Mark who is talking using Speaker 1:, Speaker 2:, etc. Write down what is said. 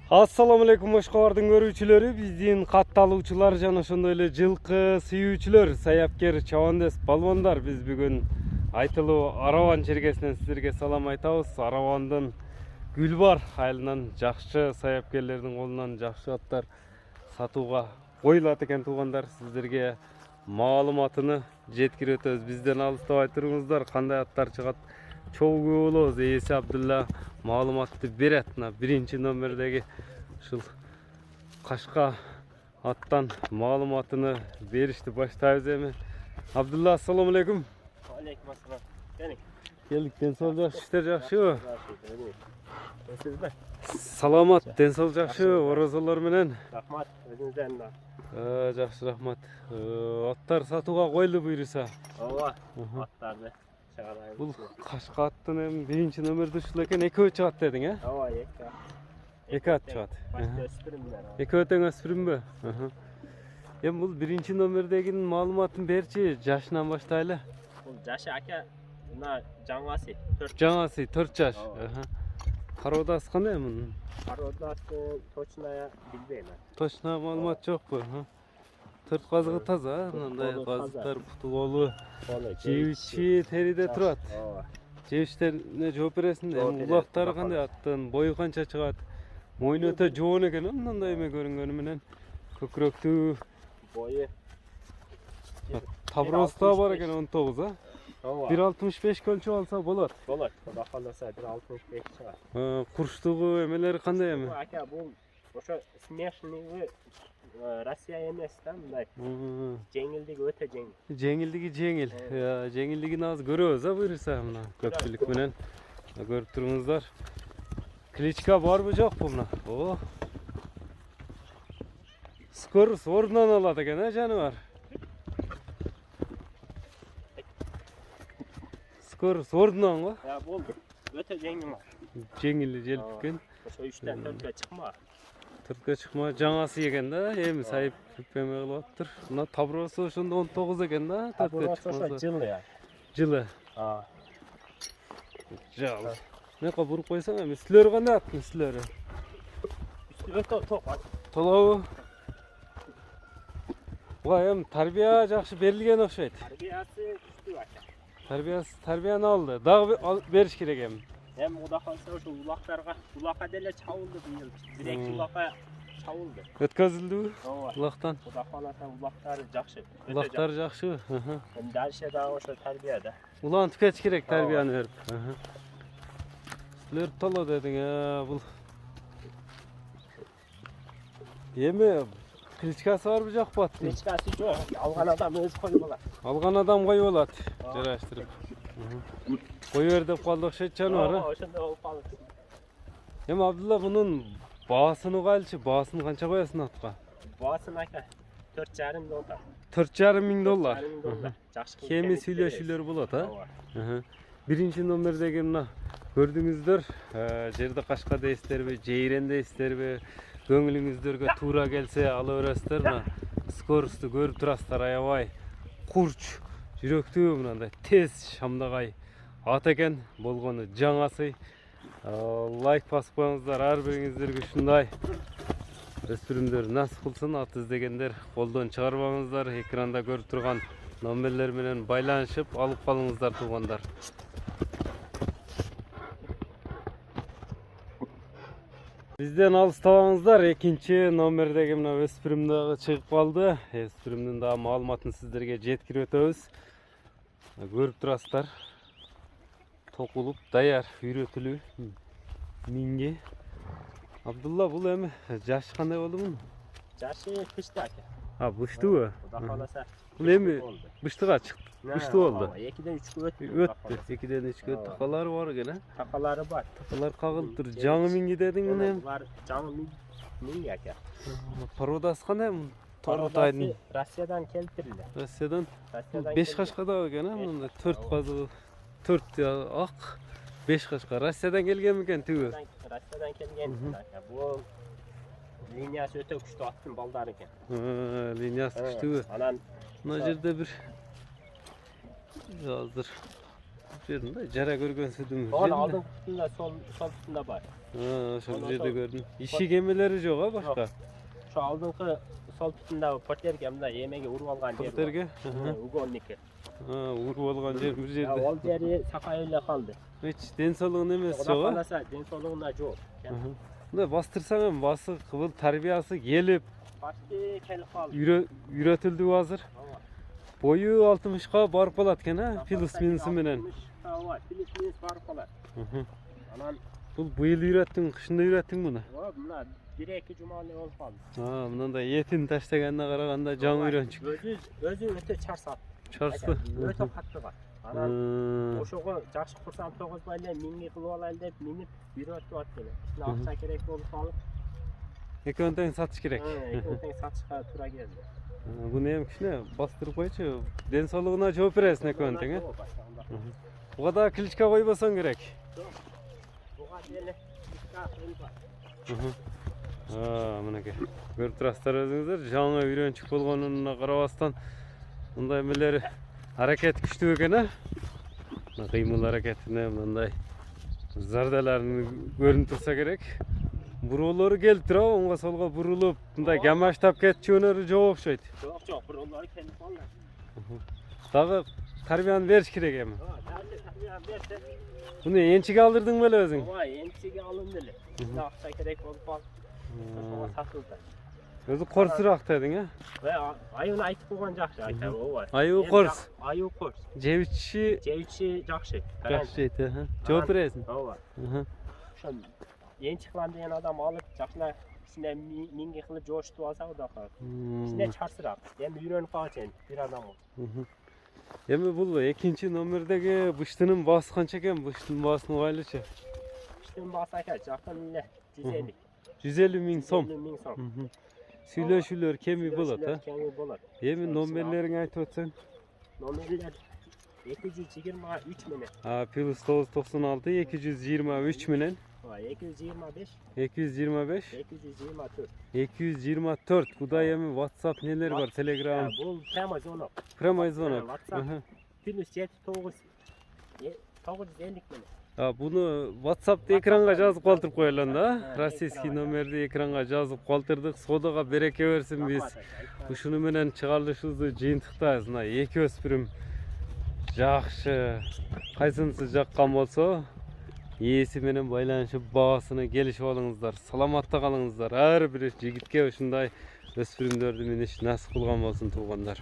Speaker 1: Assalamu alaikum Oşqabardын көрүүчүлөрү, биздин катталуучулар жана ошондой эле жылкы сүйүүчүлөр, саябкер чабандес балбондар. Биз бүгүн айтылуу Араван чергесинен сиздерге салам айтабыз. Аравандын Гүлбар айылынан жакшы саябкерлердин колунан жакшы аттар сатууга коюлат экен туугандар. Сиздерге маалыматыны жеткирип өтөбүз. Бизден алыстабай туруңуздар, кандай аттар чыгат чогуу болобуз. Ээси Абдулла маалыматты берет. Биринчи номердеги ушул Кашка аттан маалыматыны беришти баштайбыз эми. Абдулла, ассаламу алейкум.
Speaker 2: Алейкум ассалам. Келиң.
Speaker 1: Келдик, денсаулык жакшы, иштер жакшыбы?
Speaker 2: Сизби?
Speaker 1: Саламат, денсаулык жакшыбы? Орозолор менен?
Speaker 2: Рахмат, өзүңүздөн да.
Speaker 1: Жакшы, рахмат. Аттар сатууга коюлду буйруса.
Speaker 2: Ооба, аттарды чыгарайын.
Speaker 1: Бул Кашка аттын эми биринчи номерде ушул экен, экөө чыгат дедиң, э?
Speaker 2: Ооба, эки.
Speaker 1: Эки ат чыгат.
Speaker 2: Башта өспүрүмдөр.
Speaker 1: Экөө тең өспүрүмбү? Эми бул биринчи номердегинин маалыматын берчи, жашынан баштайлы.
Speaker 2: Бул жашы ака, мына жаңасы 4.
Speaker 1: Жаңасы 4 жаш. Кароодасы кандай мунун?
Speaker 2: Кароодасы точно билбейм.
Speaker 1: Точно маалымат жокпу? 4 казыгы таза, мындай казыктар путу колу. Жебичи териде турат.
Speaker 2: Ооба.
Speaker 1: Жебичтерине жооп бересиң да, улактары кандай аттын, бою канча чыгат? Мойну өтө жоон экен, мындай эме көрүнгөнү менен. Көкүрөктүү
Speaker 2: Бою
Speaker 1: таброосу да бар экен 19, а?
Speaker 2: ооба.
Speaker 1: 1.65 өлчөп алса болот.
Speaker 2: Болот. Кудай кааласа 1.65 чыгат.
Speaker 1: Курчтугу эмелери кандай эми?
Speaker 2: Ака, бул ошо смешанный Россия эмес да, мындай. Жеңилдиги өтө жеңил.
Speaker 1: Жеңилдиги жеңил. Жеңилдигин азыр көрөбүз, а буйруса мына көпчүлүк менен. Көрүп туруңуздар. Кличка барбы жокпу мына? О. Скорость ордунан алат экен, жаныбар. Скорость ордунан го?
Speaker 2: Болду. Өтө жеңил.
Speaker 1: Жеңил желип экен.
Speaker 2: Ошо 3төн 4кө чыкма.
Speaker 1: 4кө чыкма, жаңасы экен да, эми сайып эме кылып атыптыр. Мына таброосу ошондо 19 экен да, 4кө чыкмаса.
Speaker 2: Жылы я.
Speaker 1: Жылы.
Speaker 2: Жал.
Speaker 1: Мына буруп койсоң, эми силер кандай аттын силери?
Speaker 2: Өтө топ.
Speaker 1: Толобу. Буга эми тарбия жакшы берилген окшойт.
Speaker 2: Тарбиясы күчтүү ака.
Speaker 1: Тарбияны алды. Дагы бериш керек эми.
Speaker 2: Эми Кудай кааласа ошо улакка деле чабылды быйыл. 1-2 улакка чабылды.
Speaker 1: Өткөзүлдүбү?
Speaker 2: Ооба.
Speaker 1: Улактан.
Speaker 2: Кудай кааласа улактары жакшы.
Speaker 1: Улактар жакшыбы?
Speaker 2: Эми дальше дагы ошо тарбияда.
Speaker 1: Улантып кетиш керек тарбияны берип. Силер толо дедиң, бул. Эми кличкасы барбы жокпу аттын?
Speaker 2: Кличкасы жок. Алган адам өзү коюп алат.
Speaker 1: Алган адам коюп алат. Жараштырып. Кою бер деп калды окшойт жаныбар.
Speaker 2: Ооба, ошондой болуп калды.
Speaker 1: Эми Абдулла мунун баасыны кайлычы? Баасын канча коесуң атка?
Speaker 2: Баасын ака 4,5 доллар.
Speaker 1: 4,5 миң доллар.
Speaker 2: Жакшы.
Speaker 1: Кеми сүйлөшүүлөр болот, а? Биринчи номердеги мына көрдүңүздөр, жерде Кашка дейсиздерби, жейрен дейсиздерби, көңүлүңүздөргө туура келсе ала бересиздер. Мына скоросту көрүп турасыздар, аябай курч, жүрөктүү, мындай тез шамдагай ат экен. Болгону жаңасы. Лайк басып коюңуздар, ар бириңиздерге ушундай өспүрүмдөр насып кылсын. Ат издегендер колдон чыгарбаңыздар. Экранда көрүп турган номерлер менен байланышып алып калыңыздар туугандар. Бизден алыстабаңыздар. Экинчи номердеги мына өспүрүм дагы чыгып калды. Өспүрүмдүн дагы маалыматын сиздерге жеткирип өтөбүз. Көрүп турасыздар. Токулуп даяр, үйрөтүлүү. Минги. Абдулла, бул эми жашы кандай болду мунун?
Speaker 2: Жашы кышты ака.
Speaker 1: Быштыбы?
Speaker 2: Кудай кааласа.
Speaker 1: Бул эми быштыга чыкты. Бышты болду.
Speaker 2: 2ден 3кө өттү.
Speaker 1: Өттү. 2ден 3кө такалары бар экен, а?
Speaker 2: Такалары бар.
Speaker 1: Такалар кагылып тур. Жаңы минги дедиң муну эми?
Speaker 2: Булар жаңы минги ака.
Speaker 1: Породасы кандай мунун? Торгутайдын.
Speaker 2: Россиядан келтирилди.
Speaker 1: Россиядан 5 кашка да экен, а? Мындай 4 казыгы. 4 ак, 5 кашка. Россиядан келген экен түбү.
Speaker 2: Россиядан келген ака. Бул линиясы өтө күчтүү аттын балдары экен.
Speaker 1: Линиясы күчтүүбү?
Speaker 2: Анан
Speaker 1: Мына жерде бир азыр жерdim da jara görgөн südüm.
Speaker 2: Onun aldığın kutusunda sol kutusunda var.
Speaker 1: Ha, şu
Speaker 2: Ondan
Speaker 1: yerde
Speaker 2: sonra-
Speaker 1: gördüm. İşi gemileri yok ha başka.
Speaker 2: Şu aldığınki sol kutusunda portergemde yemeğe urup algan yer var.
Speaker 1: Porterge?
Speaker 2: Ugolniki.
Speaker 1: Ha, urup algan yer bir
Speaker 2: Ya
Speaker 1: yerde.
Speaker 2: ol yeri sakayıyla kaldı.
Speaker 1: Hiç densalığın emesi
Speaker 2: Oda
Speaker 1: yok ha.
Speaker 2: kalasa densolığına yok. Yani
Speaker 1: Bunda bastırsan hem bası, kıvıl terbiyası gelip
Speaker 2: başka kel kaldı.
Speaker 1: üretildi hazır.
Speaker 2: Ama
Speaker 1: Boyu 60'ka barıp kalatken ha, Philips minsi menen.
Speaker 2: Philips mins var falan. Anan
Speaker 1: Bu yıl ürettin, kışında ürettin bunu.
Speaker 2: bunlar 1-2 cuma ne olup kaldı.
Speaker 1: Ha, bundan da yetin taştaganına qaraganda can үйрөнчүк.
Speaker 2: Özü öte çarsat.
Speaker 1: Çarsı.
Speaker 2: Öte katlı var. Anan oşoğu жақсы құрсам тоғызбайлар минге кылып алайын деп минип үйрөтүп атты. Акча керек болуп калып.
Speaker 1: Ekön teң satış керек.
Speaker 2: Экөөтең сатышка туура келди.
Speaker 1: Bunu hem kişine bastırıp koyçu. Den sağlığına cevap veresin ekön teң. Buga da klitçka koybasan gerek.
Speaker 2: Буга деле ишка кылып.
Speaker 1: Ha, mınake. Görüp turasыздар özüңүздөр. Жаңы үйрөнчүк болгонуна карабастан мындай эмелери hareket күчтүү экен а. Кыймыл аракетине мындай зардаларын көрүнүп турса керек. Буроолору келип туруп, оңго солго бурулуп, мындай гамаштап кетчү өнөрү жок окшойт.
Speaker 2: Жок, буроолор келип калды.
Speaker 1: Дагы тарбияны бериш керек эми.
Speaker 2: Тарбия берсе.
Speaker 1: Буну энчиге алдырдың беле өзүң?
Speaker 2: Ооба, энчиге алынды эле. Акча керек болуп калды. Ошого сатылды.
Speaker 1: Өзү корсураак дедиң а?
Speaker 2: Айын айтып койгон жакшы, айтам, ооба.
Speaker 1: Аюу корс.
Speaker 2: Аюу корс.
Speaker 1: Жебичи
Speaker 2: Жебичи жакшы.
Speaker 1: жакшы эйт, жооп бересиң.
Speaker 2: Ооба. Ошо энчи кылам деген адам алып, жакшына ичине минге кылып жоошутуп алса, Кудай кааласа. Ичине чарсыраак. Эми үйрөнүп калчу бир адам.
Speaker 1: Эми бул экинчи номердеги быштынын баасы канча экен? Быштын баасын угайлычы.
Speaker 2: Быштын баасы ака жакын эле 150.
Speaker 1: 150 миң сом.
Speaker 2: 150 миң сом.
Speaker 1: Сүйлөшүүлөр кеми болот, а?
Speaker 2: Кеми болот.
Speaker 1: Эми номерлериңи айтып атсаң?
Speaker 2: Номерлер 223 менен.
Speaker 1: Plus 996 223 менен
Speaker 2: 225
Speaker 1: 225
Speaker 2: 224.
Speaker 1: 224. Буда эми WhatsApp нелер бар, Telegram.
Speaker 2: Бул прямо звонок.
Speaker 1: Прямо звонок.
Speaker 2: WhatsApp плюс 79 950 менен.
Speaker 1: Буну WhatsApp'ta экранга жазып калтырып коелон да. Российский номерди экранга жазып калтырдык. Содага береке берсин биз. Ушуну менен чыгарылышыбызды жыйынтыктайбыз. Мына эки өспүрүм жакшы кайсынысы жаккан болсо ээси менен байланышып баасына келишип алыңыздар. Саламатта калыңыздар. Ар бир жигитке ушундай өспүрүмдөрдү миниш насып кылган болсун туугандар.